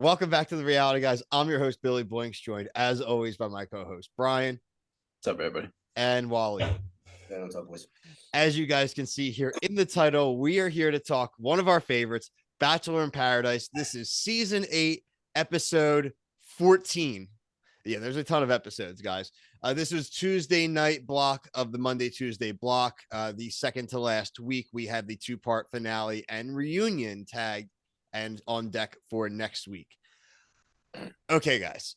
Welcome back to the Reality Guys. I'm your host, Billy Blinks, joined as always by my co-host, Brian. What's up, everybody? And Waleed. Yeah, what's up, boys? As you guys can see here in the title, we are here to talk one of our favorites, Bachelor in Paradise. This is season 8, episode 14. Yeah, there's a ton of episodes, guys. This was Tuesday night block of the Monday, Tuesday block. The second to last week, we had the 2-part finale and reunion tagged and on deck for next week. Okay, guys.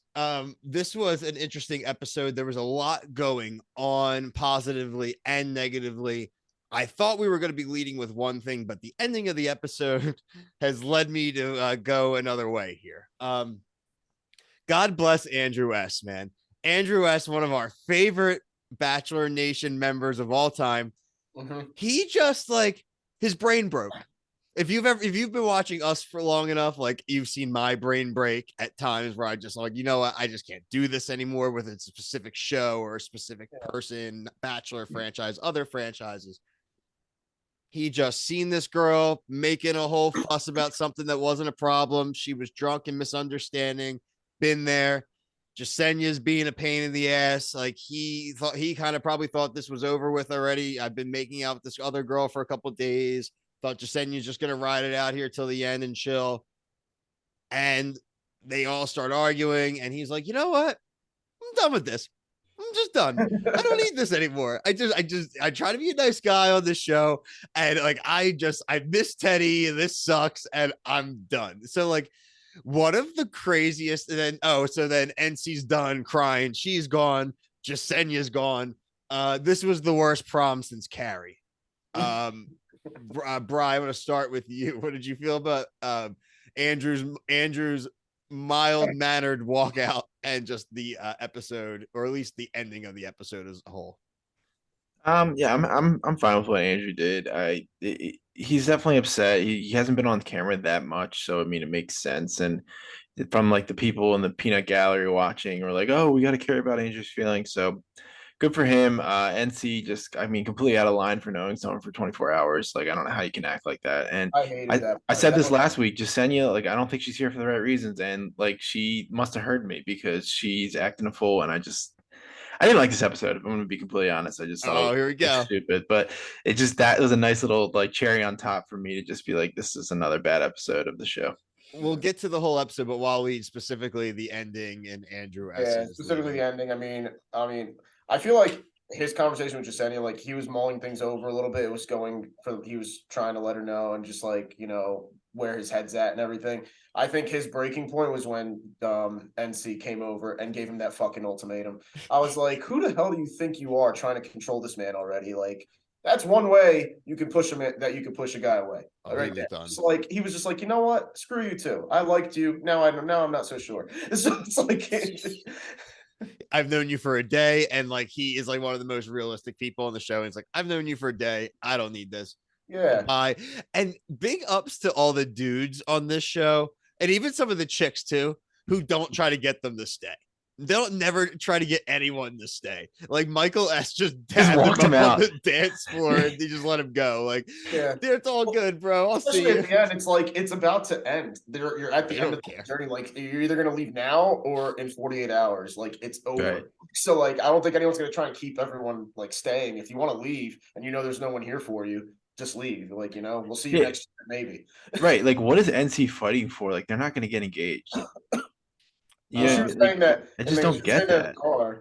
This was an interesting episode. There was a lot going on positively and negatively. I thought we were going to be leading with one thing, but the ending of the episode has led me to go another way here. God bless Andrew S., man. Andrew S., one of our favorite Bachelor Nation members of all time. Mm-hmm. He just his brain broke. If you've been watching us for long enough, you've seen my brain break at times where I just you know what, I just can't do this anymore with a specific show or a specific person, Bachelor franchise, other franchises. He just seen this girl making a whole fuss about something that wasn't a problem. She was drunk and misunderstanding. Been there. Jasenya's being a pain in the ass. He kind of probably thought this was over with already. I've been making out with this other girl for a couple of days. Thought Jasenya's just gonna ride it out here till the end and chill. And they all start arguing, and he's like, you know what? I'm done with this. I'm just done. I don't need this anymore. I try to be a nice guy on this show, and I miss Teddy, and this sucks, and I'm done. So one of the craziest, and then so then NC's done crying, she's gone, Jasenya's gone. This was the worst prom since Carrie. Brian, I want to start with you. What did you feel about Andrew's mild-mannered walkout and just the episode, or at least the ending of the episode as a whole? Yeah, I'm fine with what Andrew did. He's definitely upset. He hasn't been on camera that much, so I mean it makes sense. And from the people in the peanut gallery watching, we're like, oh, we got to care about Andrew's feelings. So good for him. NC just, I mean, completely out of line for knowing someone for 24 hours. I don't know how you can act like that. And I hated that. I said this last week, Jasenia, I don't think she's here for the right reasons. And she must have heard me because she's acting a fool. And I didn't like this episode. If I'm going to be completely honest, I just thought, here we go, stupid. But it just, that was a nice little cherry on top for me to just be like, this is another bad episode of the show. We'll get to the whole episode, but Waleed, specifically the ending and Andrew S. Yeah, specifically the ending. I mean, I feel like his conversation with Jasenia, he was mulling things over a little bit. It was he was trying to let her know and just where his head's at and everything. I think his breaking point was when NC came over and gave him that fucking ultimatum. I was like, who the hell do you think you are trying to control this man already? That's one way you can push him that you can push a guy away. Right there. He was just you know what? Screw you too. I liked you. Now I'm not so sure. So it's I've known you for a day, and he is one of the most realistic people on the show. And it's I've known you for a day. I don't need this. Yeah. Bye. And big ups to all the dudes on this show, and even some of the chicks too, who don't try to get them to stay. They don't never try to get anyone to stay. Michael S. just walked him out on the dance floor, and they just let him go. Yeah, it's all good, bro. I'll see you. At the end, it's about to end. You're at the end of the journey. You're either gonna leave now or in 48 hours. It's over. Right. So I don't think anyone's gonna try and keep everyone staying. If you want to leave and there's no one here for you, just leave. We'll see you next year, maybe. Right. What is NC fighting for? They're not gonna get engaged. Yeah, she was saying that. I just don't get that.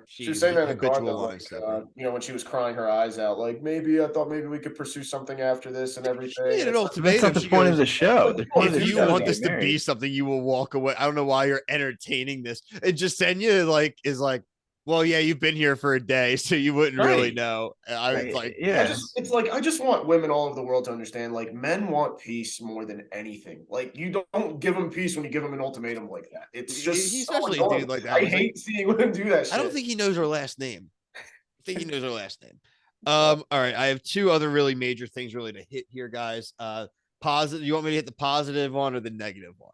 She was saying that in the car, when she was crying her eyes out, maybe I thought maybe we could pursue something after this and everything. That's not the point of the show. If you want this to be something, you will walk away. I don't know why you're entertaining this. And Jasenia is well, yeah, you've been here for a day, so you wouldn't really know. I just want women all over the world to understand, men want peace more than anything. You don't give them peace when you give them an ultimatum like that. It's just especially a dude like that. I hate seeing women do that shit. I don't think he knows her last name. I think he knows her last name. All right, I have two other really major things really to hit here, guys. Positive. You want me to hit the positive one or the negative one?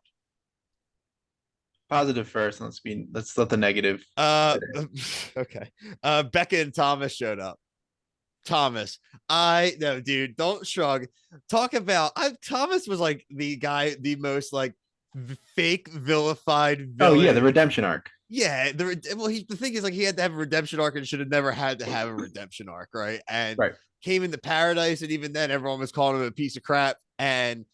Positive first. Let's let the negative. Okay. Becca and Thomas showed up. Thomas, no, dude, don't shrug. Talk about Thomas was the guy, the most fake vilified Oh villain. yeah, the redemption arc. Yeah, the thing is, like, he had to have a redemption arc and should have never had to have a redemption arc, right? And came into paradise, and even then, everyone was calling him a piece of crap. And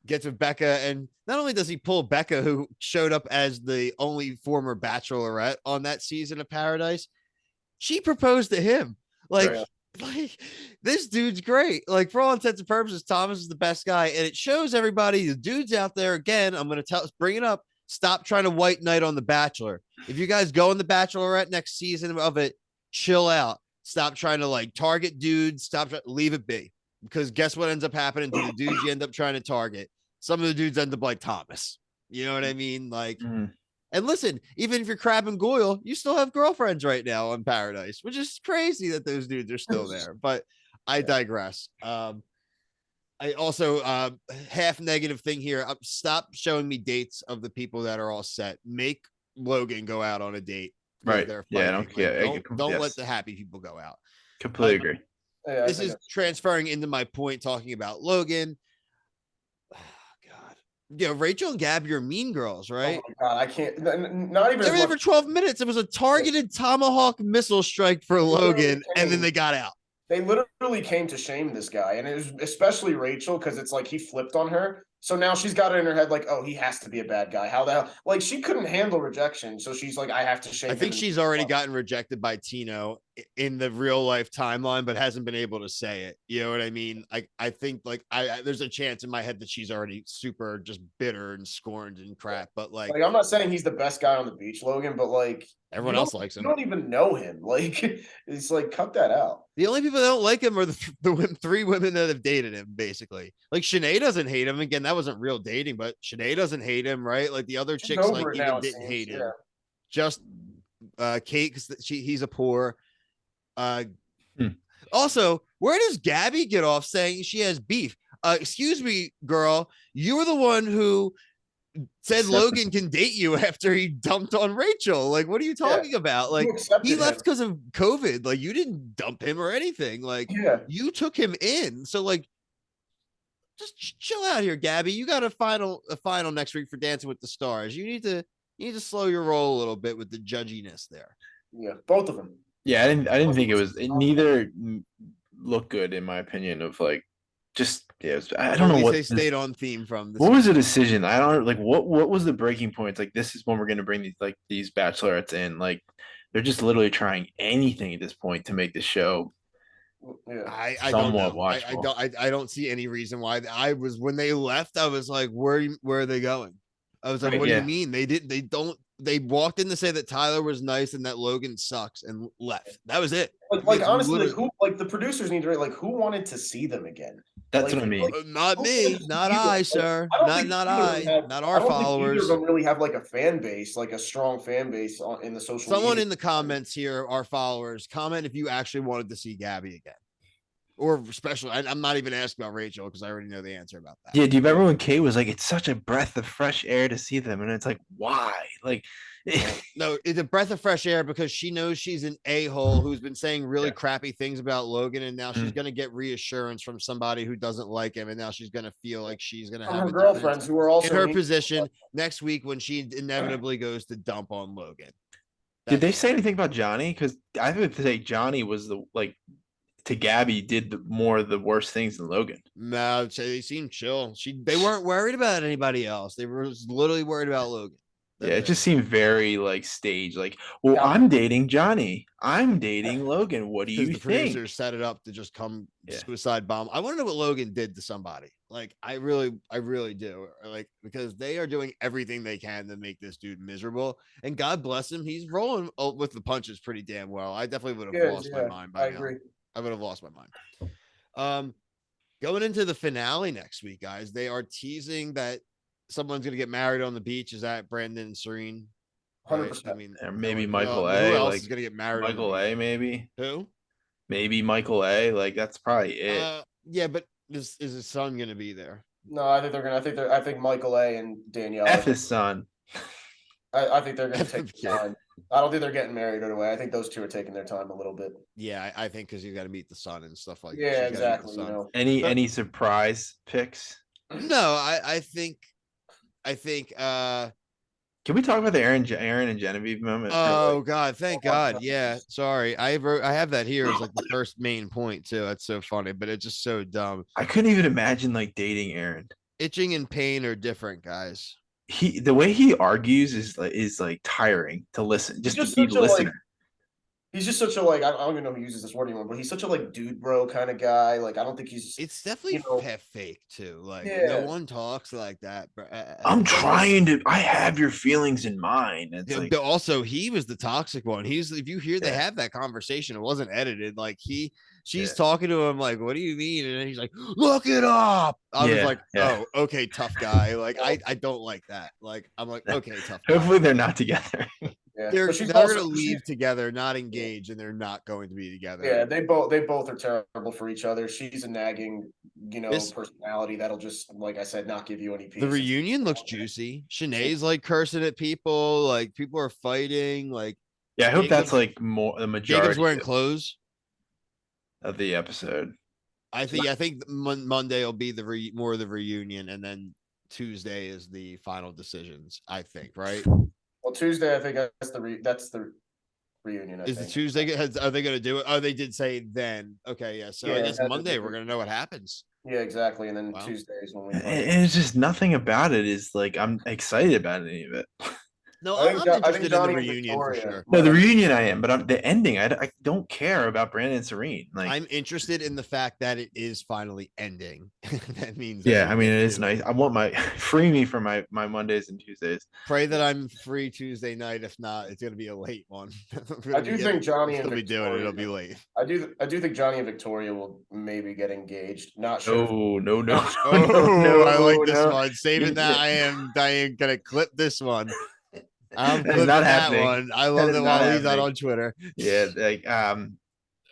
gets with Becca, and not only does he pull Becca, who showed up as the only former bachelorette on that season of Paradise, she proposed to him. Like this dude's great. Like, for all intents and purposes, Thomas is the best guy, and it shows everybody, the dudes out there. Again, I'm gonna bring it up. Stop trying to white knight on the Bachelor. If you guys go on the Bachelorette next season of it, chill out. Stop trying to like target dudes. Leave it be. Because guess what ends up happening to the dudes you end up trying to target? Some of the dudes end up like Thomas. You know what I mean? Like, and listen, even if you're Crab and Goyle, you still have girlfriends right now on Paradise, which is crazy that those dudes are still there. But I digress. I also half negative thing here. Stop showing me dates of the people that are all set. Make Logan go out on a date. Right. Yeah. Don't let the happy people go out. Completely agree. This is transferring into my point, talking about Logan. Oh, God. Yeah, Rachel and Gabby are mean girls, right? Oh my God, I can't. Not even. They were there for 12 minutes. It was a targeted tomahawk missile strike for Logan, and then they got out. They literally came to shame this guy, and it was especially Rachel, because it's like he flipped on her. So now she's got it in her head like, oh, he has to be a bad guy. How the hell? Like, she couldn't handle rejection, so she's like, I have to shame him. I think she's already gotten rejected by Tino in the real life timeline, but hasn't been able to say it. You know what I mean? I think like there's a chance in my head that she's already super just bitter and scorned and crap. But like I'm not saying he's the best guy on the beach, Logan, but like everyone else likes him. You don't even know him. Like, it's like, cut that out. The only people that don't like him are the three women that have dated him, basically. Like, Shanae doesn't hate him. Again, that wasn't real dating, but Shanae doesn't hate him, right? Like, the other chicks like even didn't hate him. Just Kate, because he's a poor. Also, where does Gabby get off saying she has beef? Excuse me, girl. You were the one who said Logan can date you after he dumped on Rachel. Like, what are you talking about? Like, he left because of COVID. Like, you didn't dump him or anything. Like, you took him in. So, like, just chill out here, Gabby. You got a final next week for Dancing with the Stars. You need to slow your roll a little bit with the judginess there. Yeah, both of them. Yeah, I didn't think neither looked good in my opinion. Of like, just I don't know what they stayed on theme from. What was the decision? I don't like what was the breaking point? It's like, this is when we're going to bring these bachelorettes in. Like, they're just literally trying anything at this point to make the show I don't know. I don't see any reason why. When they left, I was like, where are they going? I was like, what do you mean? They walked in to say that Tyler was nice and that Logan sucks and left. That was it. Like honestly, the producers need to who wanted to see them again? That's what I mean. Not me, not I, sir. Not I, not our followers. Either of them really have like a fan base, like a strong fan base in the social. Someone in the comments here, our followers, comment if you actually wanted to see Gabby again. Or especially, I'm not even asking about Rachel because I already know the answer about that. Yeah, do you remember when Kate was like, it's such a breath of fresh air to see them? And it's like, why? Like, no, it's a breath of fresh air because she knows she's an a-hole who's been saying really crappy things about Logan. And now she's going to get reassurance from somebody who doesn't like him. And now she's going to feel like she's going to have her girlfriends who are also in her position next week when she inevitably goes to dump on Logan. Did they say anything about Johnny? Because I would say Johnny was to Gabby did more of the worst things than Logan. No, they seemed chill. They weren't worried about anybody else. They were literally worried about Logan. It just seemed very staged. Like, well, I'm dating Johnny. I'm dating Logan. What do you think? The producers set it up to just come suicide bomb. I want to know what Logan did to somebody. Like, I really do. Like, because they are doing everything they can to make this dude miserable. And God bless him, he's rolling with the punches pretty damn well. I definitely would have lost my mind by now. I agree. I would have lost my mind. Going into the finale next week, guys, they are teasing that someone's going to get married on the beach. Is that Brandon and Serene? 100%. I mean, maybe Michael A. Who else is going to get married? Michael A. Maybe. Who? Maybe Michael A. Like, that's probably it. Yeah, but is his son going to be there? No, I think they're going to. I think Michael A. and Danielle. F his son. I think they're going to take time. I don't think they're getting married right away. I think those two are taking their time a little bit. Yeah, I think because you got to meet the son and stuff like that. Yeah, exactly. Any surprise picks? No, I think I think Can we talk about the Aaron and Genevieve moment? oh God, thank God. Yeah. Sorry. I have that here as like the first main point too. That's so funny, but it's just so dumb. I couldn't even imagine like dating Aaron. Itching and pain are different, guys. The way he argues is like tiring to listen, He's just to just be such a like listening. he's just such a like I don't even know who uses this word anymore, but he's such a like dude bro kind of guy. Like I don't think he's It's definitely you know half fake too. Like no yeah. one talks like that. Bro. I'm trying to. I have your feelings in mind. It's Yeah, like, but also he was the toxic one. He's if you hear they yeah, have that conversation, it wasn't edited. Like she's yeah, talking to him like, "What do you mean?" And then he's like, "Look it up." I was yeah, like, yeah. "Oh, okay, tough guy." Like I don't like that. Like I'm like, "Okay, tough guy." Hopefully they're not together. Yeah, They're but she's they're gonna also leave together, not engaged, and they're not going to be yeah, together. they both are terrible for each other. She's a nagging, This personality that'll just, like I said, not give you any the peace. reunion looks juicy. Shanae's like cursing at people, like people are fighting, like Yeah, I hope that's Jacob's like more the Jacob's majority wearing clothes. of the episode. I think Monday will be more of the reunion, and then Tuesday is the final decisions. I think, right? Well, Tuesday, I think that's the reunion. I Is the think. Tuesday? Are they going to do it? Oh, they did say then. Okay, yeah. So I Yeah, guess Monday we're going to know what happens. yeah, exactly. And then Wow. Tuesday is when we And find out. it's just nothing about it is like I'm excited about any of it. No, I think I'm I think interested in the Johnny and reunion for Victoria sure. No, might the have. reunion I am, but the ending I don't care about Brandon and Serene. Like, I'm interested in the fact that it is finally ending. That means that yeah, we I mean get it is to nice. I want my free me for my Mondays and Tuesdays. pray that I'm free Tuesday night. If not, it's going to be a late one. I do think Johnny We'll and still be doing it. Victoria. It'll be late. I do think Johnny and Victoria will maybe get engaged. Not sure. No, no, no, Not no, no, Oh, I like no, this no. one. Saving that. Yeah, I am gonna clip this one. I'm that is not clipping that happening. one. I That love is that not Waleed's not happening. on Twitter. Yeah, like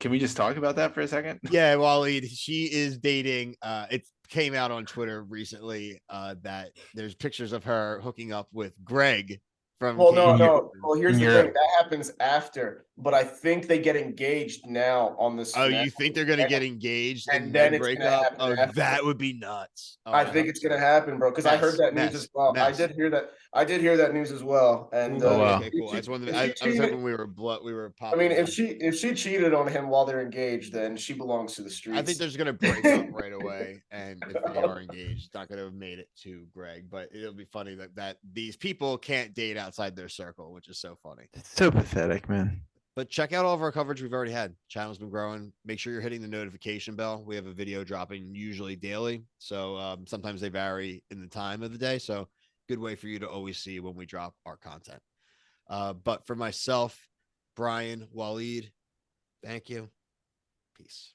can we just talk about that for a second? Yeah, Waleed. She is dating. It came out on Twitter recently that there's pictures of her hooking up with Greg from Well, Katie no, In Eu- no. Houston. Well, here's in the thing. Europe. That happens after, but I think they get engaged now on this Oh, finale, you think they're gonna get engaged and and then then it's break gonna up? happen Oh, after. that would be nuts. Oh, I I think hope it's so. gonna happen, bro. Because I heard that news as well. I Mess. did hear that. I did hear that news as well. And Oh Ooh, wow. okay, cool. I just wanted. if she I was cheated, hoping we were I mean, popping. if she cheated on him while they're engaged, then she belongs to the I think streets. they're just gonna break up right away, and if they are engaged, it's not gonna have made it to Greg. But it'll be funny that these people can't date outside their circle, which is so funny. It's so pathetic, man. But check out all of our coverage we've already had. Channel's been growing. Make sure you're hitting the notification bell. We have a video dropping usually daily, so sometimes they vary in the time of the day. So good way for you to always see when we drop our content. But for myself, Brian, Waleed, thank you. Peace.